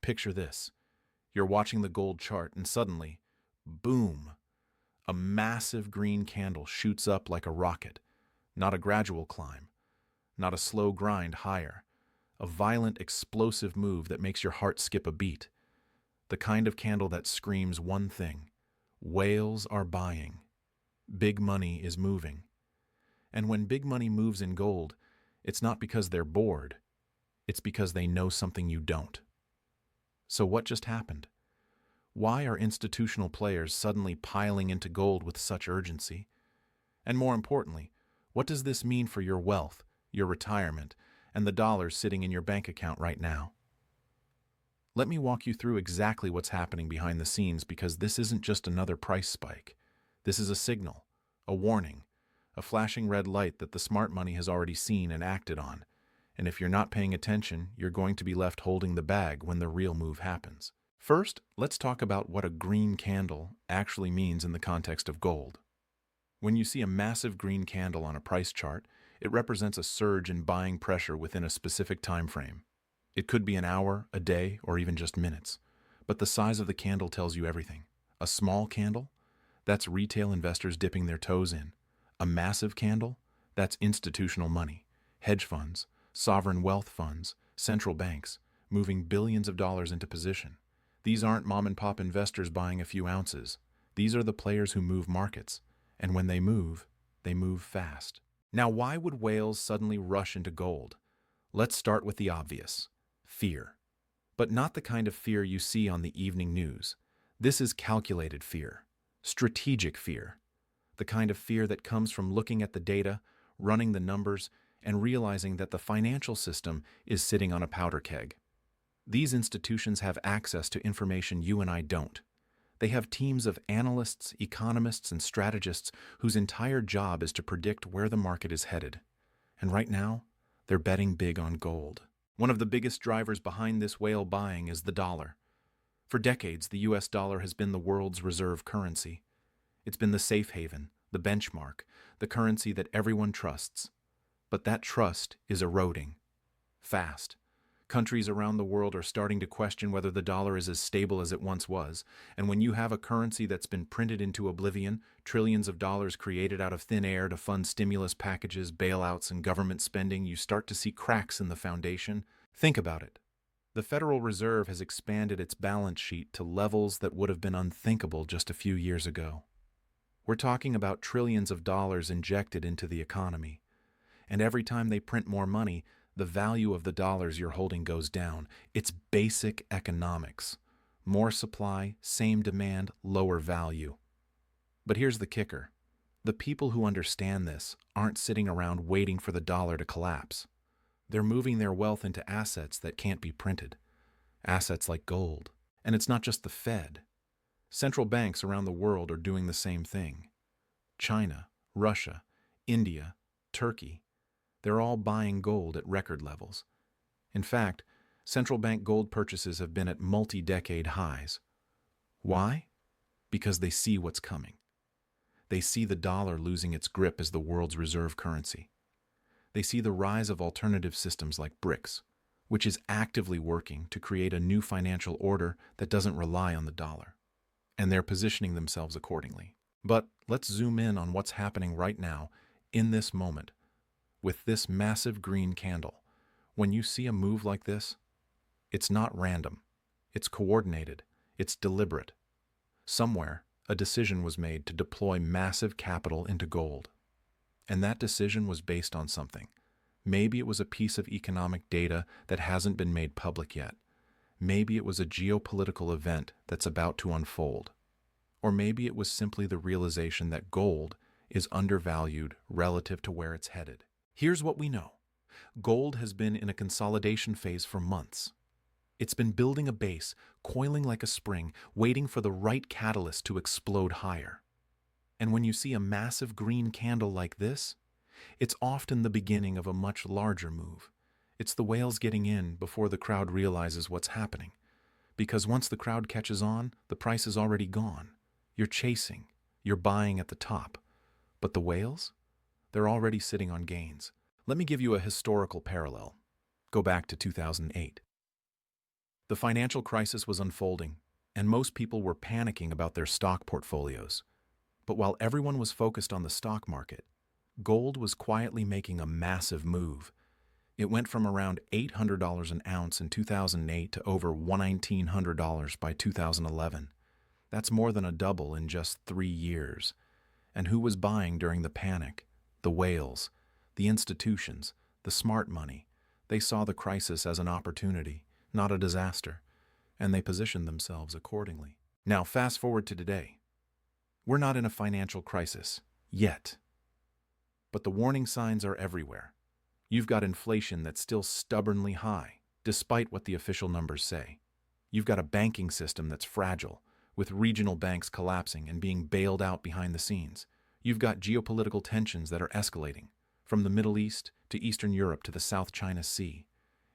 Picture this. You're watching the gold chart and suddenly, boom, a massive green candle shoots up like a rocket. Not a gradual climb, not a slow grind higher. A violent, explosive move that makes your heart skip a beat. The kind of candle that screams one thing: whales are buying. Big money is moving. And when big money moves in gold, it's not because they're bored. It's because they know something you don't. So what just happened? Why are institutional players suddenly piling into gold with such urgency? And more importantly, what does this mean for your wealth, your retirement, and the dollars sitting in your bank account right now? Let me walk you through exactly what's happening behind the scenes, because this isn't just another price spike. This is a signal, a warning, a flashing red light that the smart money has already seen and acted on. And if you're not paying attention, you're going to be left holding the bag when the real move happens. First, let's talk about what a green candle actually means in the context of gold. When you see a massive green candle on a price chart, it represents a surge in buying pressure within a specific time frame. It could be an hour, a day, or even just minutes. But the size of the candle tells you everything. A small candle? That's retail investors dipping their toes in. A massive candle? That's institutional money, hedge funds, sovereign wealth funds, central banks, moving billions of dollars into position. These aren't mom-and-pop investors buying a few ounces. These are the players who move markets. And when they move fast. Now, why would whales suddenly rush into gold? Let's start with the obvious: fear. But not the kind of fear you see on the evening news. This is calculated fear, strategic fear, the kind of fear that comes from looking at the data, running the numbers, and realizing that the financial system is sitting on a powder keg. These institutions have access to information you and I don't. They have teams of analysts, economists, and strategists whose entire job is to predict where the market is headed. And right now, they're betting big on gold. One of the biggest drivers behind this whale buying is the dollar. For decades, the US dollar has been the world's reserve currency. It's been the safe haven, the benchmark, the currency that everyone trusts. But that trust is eroding. Fast. Countries around the world are starting to question whether the dollar is as stable as it once was. And when you have a currency that's been printed into oblivion, trillions of dollars created out of thin air to fund stimulus packages, bailouts, and government spending, you start to see cracks in the foundation. Think about it. The Federal Reserve has expanded its balance sheet to levels that would have been unthinkable just a few years ago. We're talking about trillions of dollars injected into the economy. And every time they print more money, the value of the dollars you're holding goes down. It's basic economics. More supply, same demand, lower value. But here's the kicker. The people who understand this aren't sitting around waiting for the dollar to collapse. They're moving their wealth into assets that can't be printed. Assets like gold. And it's not just the Fed. Central banks around the world are doing the same thing. China, Russia, India, Turkey. They're all buying gold at record levels. In fact, central bank gold purchases have been at multi-decade highs. Why? Because they see what's coming. They see the dollar losing its grip as the world's reserve currency. They see the rise of alternative systems like BRICS, which is actively working to create a new financial order that doesn't rely on the dollar. And they're positioning themselves accordingly. But let's zoom in on what's happening right now, in this moment. With this massive green candle, when you see a move like this, it's not random. It's coordinated. It's deliberate. Somewhere, a decision was made to deploy massive capital into gold. And that decision was based on something. Maybe it was a piece of economic data that hasn't been made public yet. Maybe it was a geopolitical event that's about to unfold. Or maybe it was simply the realization that gold is undervalued relative to where it's headed. Here's what we know. Gold has been in a consolidation phase for months. It's been building a base, coiling like a spring, waiting for the right catalyst to explode higher. And when you see a massive green candle like this, it's often the beginning of a much larger move. It's the whales getting in before the crowd realizes what's happening. Because once the crowd catches on, the price is already gone. You're chasing. You're buying at the top. But the whales? They're already sitting on gains. Let me give you a historical parallel. Go back to 2008. The financial crisis was unfolding, and most people were panicking about their stock portfolios. But while everyone was focused on the stock market, gold was quietly making a massive move. It went from around $800 an ounce in 2008 to over $1,900 by 2011. That's more than a double in just 3 years. And who was buying during the panic? The whales, the institutions, the smart money. They saw the crisis as an opportunity, not a disaster, and they positioned themselves accordingly. Now, fast forward to today. We're not in a financial crisis, yet. But the warning signs are everywhere. You've got inflation that's still stubbornly high, despite what the official numbers say. You've got a banking system that's fragile, with regional banks collapsing and being bailed out behind the scenes. You've got geopolitical tensions that are escalating, from the Middle East to Eastern Europe to the South China Sea.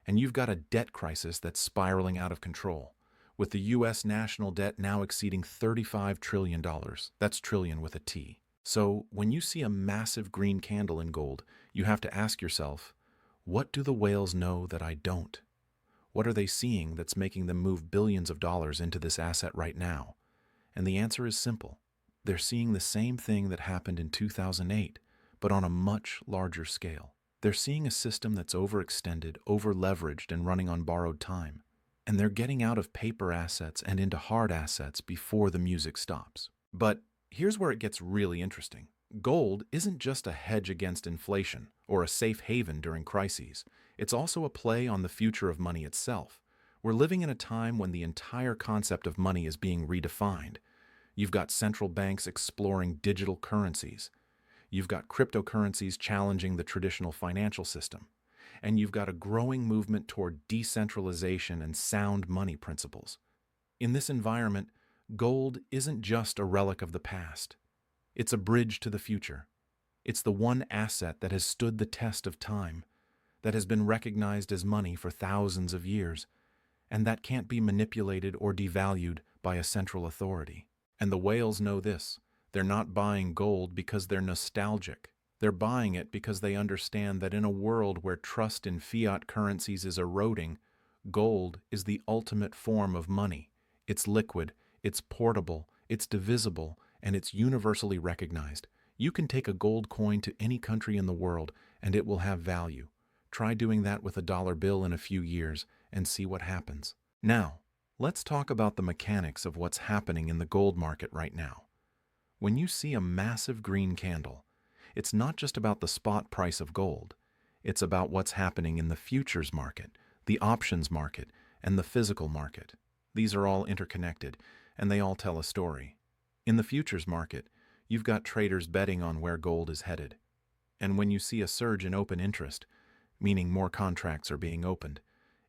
And you've got a debt crisis that's spiraling out of control, with the U.S. national debt now exceeding $35 trillion. That's trillion with a T. So, when you see a massive green candle in gold, you have to ask yourself, what do the whales know that I don't? What are they seeing that's making them move billions of dollars into this asset right now? And the answer is simple. They're seeing the same thing that happened in 2008, but on a much larger scale. They're seeing a system that's overextended, over-leveraged, and running on borrowed time. And they're getting out of paper assets and into hard assets before the music stops. But here's where it gets really interesting. Gold isn't just a hedge against inflation or a safe haven during crises. It's also a play on the future of money itself. We're living in a time when the entire concept of money is being redefined. You've got central banks exploring digital currencies. You've got cryptocurrencies challenging the traditional financial system. And you've got a growing movement toward decentralization and sound money principles. In this environment, gold isn't just a relic of the past. It's a bridge to the future. It's the one asset that has stood the test of time, that has been recognized as money for thousands of years, and that can't be manipulated or devalued by a central authority. And the whales know this. They're not buying gold because they're nostalgic. They're buying it because they understand that in a world where trust in fiat currencies is eroding, gold is the ultimate form of money. It's liquid, it's portable, it's divisible, and it's universally recognized. You can take a gold coin to any country in the world, and it will have value. Try doing that with a dollar bill in a few years and see what happens. Now, let's talk about the mechanics of what's happening in the gold market right now. When you see a massive green candle, it's not just about the spot price of gold. It's about what's happening in the futures market, the options market, and the physical market. These are all interconnected, and they all tell a story. In the futures market, you've got traders betting on where gold is headed. And when you see a surge in open interest, meaning more contracts are being opened,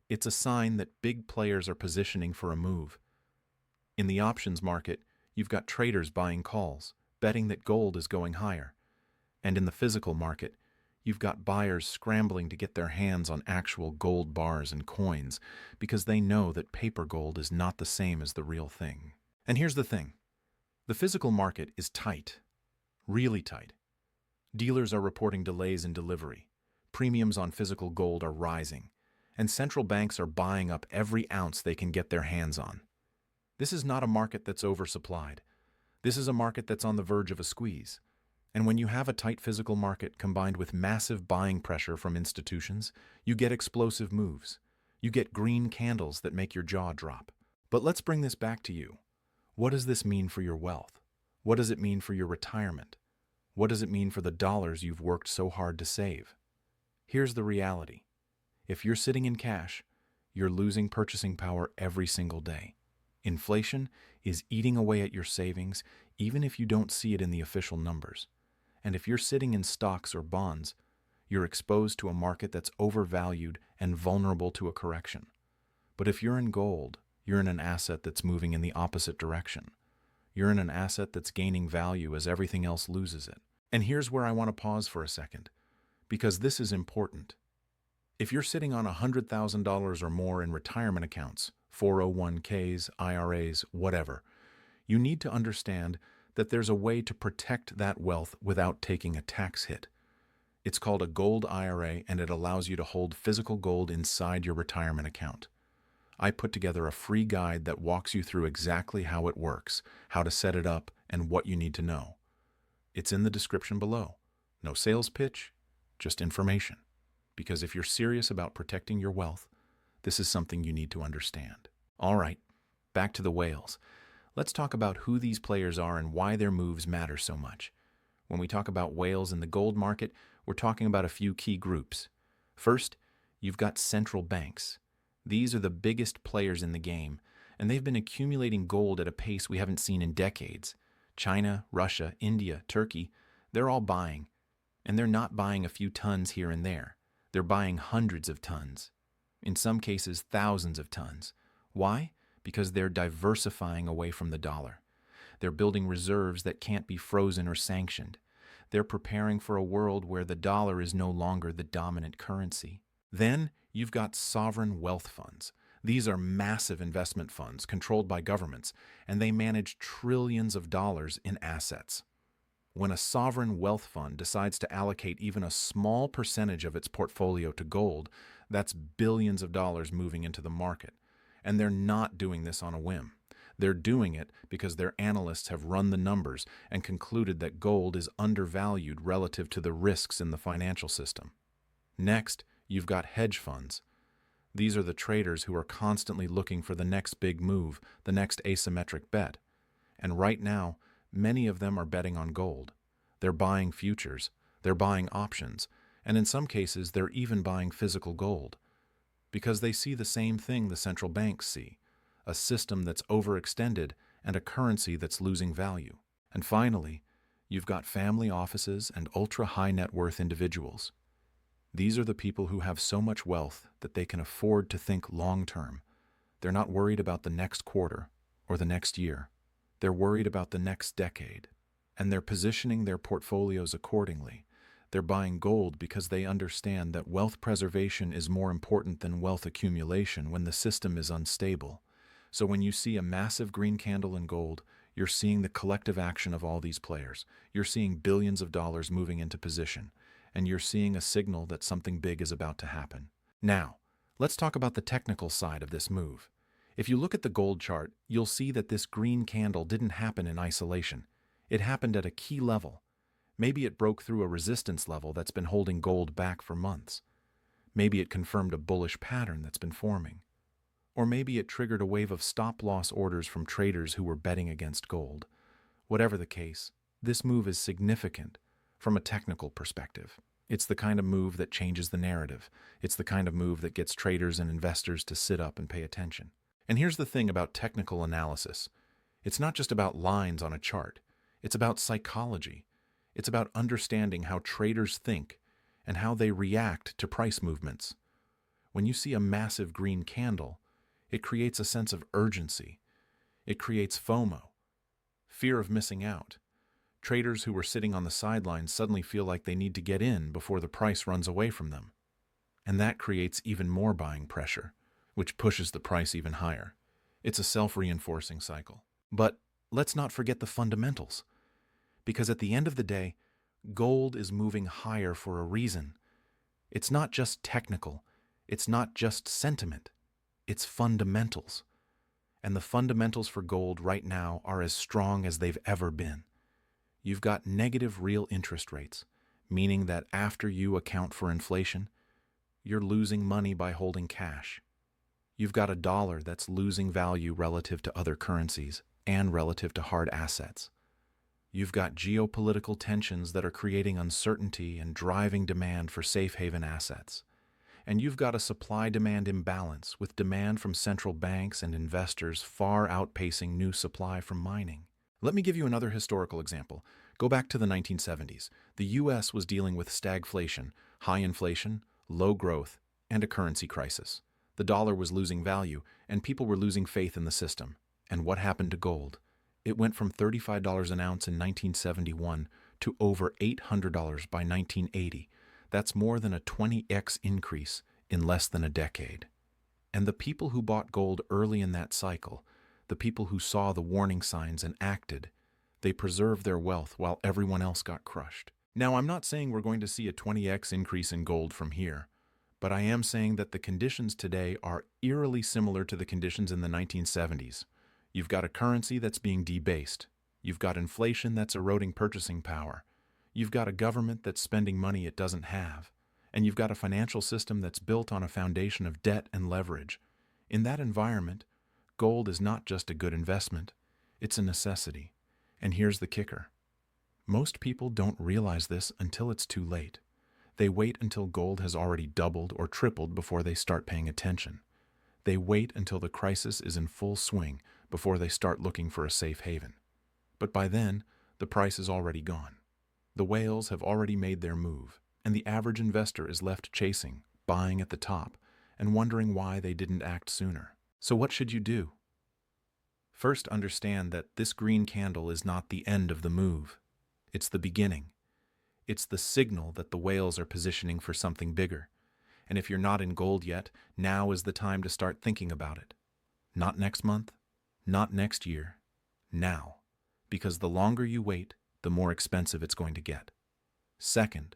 it's a sign that big players are positioning for a move. In the options market, you've got traders buying calls, betting that gold is going higher. And in the physical market, you've got buyers scrambling to get their hands on actual gold bars and coins because they know that paper gold is not the same as the real thing. And here's the thing. The physical market is tight, really tight. Dealers are reporting delays in delivery. Premiums on physical gold are rising, and central banks are buying up every ounce they can get their hands on. This is not a market that's oversupplied. This is a market that's on the verge of a squeeze. And when you have a tight physical market combined with massive buying pressure from institutions, you get explosive moves. You get green candles that make your jaw drop. But let's bring this back to you. What does this mean for your wealth? What does it mean for your retirement? What does it mean for the dollars you've worked so hard to save? Here's the reality. If you're sitting in cash, you're losing purchasing power every single day. Inflation is eating away at your savings, even if you don't see it in the official numbers. And if you're sitting in stocks or bonds, you're exposed to a market that's overvalued and vulnerable to a correction. But if you're in gold, you're in an asset that's moving in the opposite direction. You're in an asset that's gaining value as everything else loses it. And here's where I want to pause for a second, because this is important. If you're sitting on $100,000 or more in retirement accounts, 401ks, IRAs, whatever, you need to understand that there's a way to protect that wealth without taking a tax hit. It's called a gold IRA, and it allows you to hold physical gold inside your retirement account. I put together a free guide that walks you through exactly how it works, how to set it up, and what you need to know. It's in the description below. No sales pitch, just information. Because if you're serious about protecting your wealth, this is something you need to understand. All right, back to the whales. Let's talk about who these players are and why their moves matter so much. When we talk about whales in the gold market, we're talking about a few key groups. First, you've got central banks. These are the biggest players in the game, and they've been accumulating gold at a pace we haven't seen in decades. China, Russia, India, Turkey, they're all buying. And they're not buying a few tons here and there. They're buying hundreds of tons. In some cases, thousands of tons. Why? Because they're diversifying away from the dollar. They're building reserves that can't be frozen or sanctioned. They're preparing for a world where the dollar is no longer the dominant currency. Then you've got sovereign wealth funds. These are massive investment funds controlled by governments, and they manage trillions of dollars in assets. When a sovereign wealth fund decides to allocate even a small percentage of its portfolio to gold, that's billions of dollars moving into the market. And they're not doing this on a whim. They're doing it because their analysts have run the numbers and concluded that gold is undervalued relative to the risks in the financial system. Next, you've got hedge funds. These are the traders who are constantly looking for the next big move, the next asymmetric bet. And right now, many of them are betting on gold. They're buying futures, they're buying options, and in some cases, they're even buying physical gold. Because they see the same thing the central banks see, a system that's overextended and a currency that's losing value. And finally, you've got family offices and ultra-high net worth individuals. These are the people who have so much wealth that they can afford to think long-term. They're not worried about the next quarter or the next year. They're worried about the next decade, and they're positioning their portfolios accordingly. They're buying gold because they understand that wealth preservation is more important than wealth accumulation when the system is unstable. So when you see a massive green candle in gold, you're seeing the collective action of all these players. You're seeing billions of dollars moving into position, and you're seeing a signal that something big is about to happen. Now, let's talk about the technical side of this move. If you look at the gold chart, you'll see that this green candle didn't happen in isolation. It happened at a key level. Maybe it broke through a resistance level that's been holding gold back for months. Maybe it confirmed a bullish pattern that's been forming. Or maybe it triggered a wave of stop-loss orders from traders who were betting against gold. Whatever the case, this move is significant from a technical perspective. It's the kind of move that changes the narrative. It's the kind of move that gets traders and investors to sit up and pay attention. And here's the thing about technical analysis. It's not just about lines on a chart. It's about psychology. It's about understanding how traders think and how they react to price movements. When you see a massive green candle, it creates a sense of urgency. It creates FOMO, fear of missing out. Traders who were sitting on the sidelines suddenly feel like they need to get in before the price runs away from them. And that creates even more buying pressure, which pushes the price even higher. It's a self-reinforcing cycle. But let's not forget the fundamentals. Because at the end of the day, gold is moving higher for a reason. It's not just technical. It's not just sentiment. It's fundamentals. And the fundamentals for gold right now are as strong as they've ever been. You've got negative real interest rates, meaning that after you account for inflation, you're losing money by holding cash. You've got a dollar that's losing value relative to other currencies and relative to hard assets. You've got geopolitical tensions that are creating uncertainty and driving demand for safe haven assets. And you've got a supply-demand imbalance with demand from central banks and investors far outpacing new supply from mining. Let me give you another historical example. Go back to the 1970s. The U.S. was dealing with stagflation, high inflation, low growth, and a currency crisis. The dollar was losing value, and people were losing faith in the system. And what happened to gold? It went from $35 an ounce in 1971 to over $800 by 1980. That's more than a 20x increase in less than a decade. And the people who bought gold early in that cycle, the people who saw the warning signs and acted, they preserved their wealth while everyone else got crushed. Now, I'm not saying we're going to see a 20x increase in gold from here, But I am saying that the conditions today are eerily similar to the conditions in the 1970s. You've got a currency that's being debased. You've got inflation that's eroding purchasing power. You've got a government that's spending money it doesn't have. And you've got a financial system that's built on a foundation of debt and leverage. In that environment, gold is not just a good investment, it's a necessity. And here's the kicker. Most people don't realize this until it's too late. They wait until gold has already doubled or tripled before they start paying attention. They wait until the crisis is in full swing before they start looking for a safe haven. But by then, the price is already gone. The whales have already made their move, and the average investor is left chasing, buying at the top, and wondering why they didn't act sooner. So what should you do? First, understand that this green candle is not the end of the move. It's the beginning. It's the signal that the whales are positioning for something bigger. And if you're not in gold yet, now is the time to start thinking about it. Not next month, not next year, now. Because the longer you wait, the more expensive it's going to get. Second,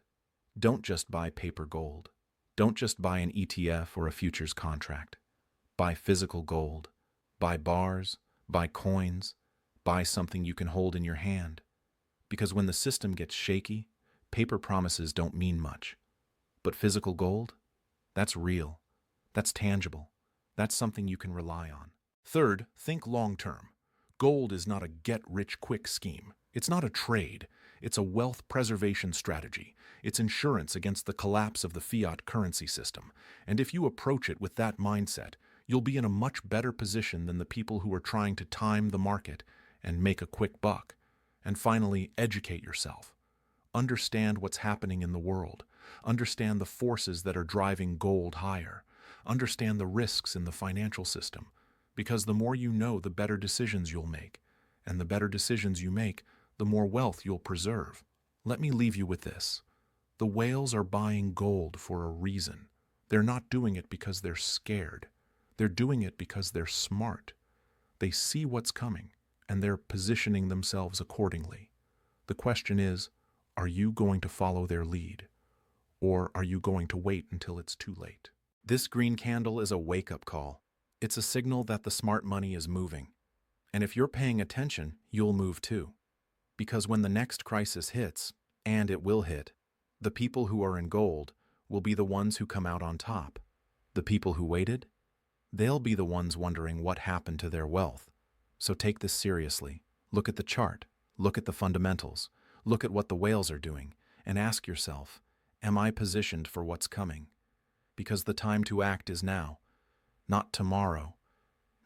don't just buy paper gold. Don't just buy an ETF or a futures contract. Buy physical gold. Buy bars. Buy coins. Buy something you can hold in your hand. Because when the system gets shaky, paper promises don't mean much. But physical gold? That's real. That's tangible. That's something you can rely on. Third, think long-term. Gold is not a get-rich-quick scheme. It's not a trade. It's a wealth preservation strategy. It's insurance against the collapse of the fiat currency system. And if you approach it with that mindset, you'll be in a much better position than the people who are trying to time the market and make a quick buck. And finally, educate yourself. Understand what's happening in the world. Understand the forces that are driving gold higher. Understand the risks in the financial system. Because the more you know, the better decisions you'll make. And the better decisions you make, the more wealth you'll preserve. Let me leave you with this. The whales are buying gold for a reason. They're not doing it because they're scared. They're doing it because they're smart. They see what's coming, and they're positioning themselves accordingly. The question is, are you going to follow their lead? Or are you going to wait until it's too late? This green candle is a wake-up call. It's a signal that the smart money is moving. And if you're paying attention, you'll move too. Because when the next crisis hits, and it will hit, the people who are in gold will be the ones who come out on top. The people who waited, they'll be the ones wondering what happened to their wealth. So take this seriously. Look at the chart. Look at the fundamentals. Look at what the whales are doing. And ask yourself, am I positioned for what's coming? Because the time to act is now. Not tomorrow.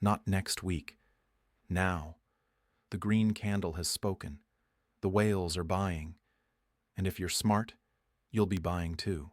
Not next week. Now. The green candle has spoken. The whales are buying. And if you're smart, you'll be buying too.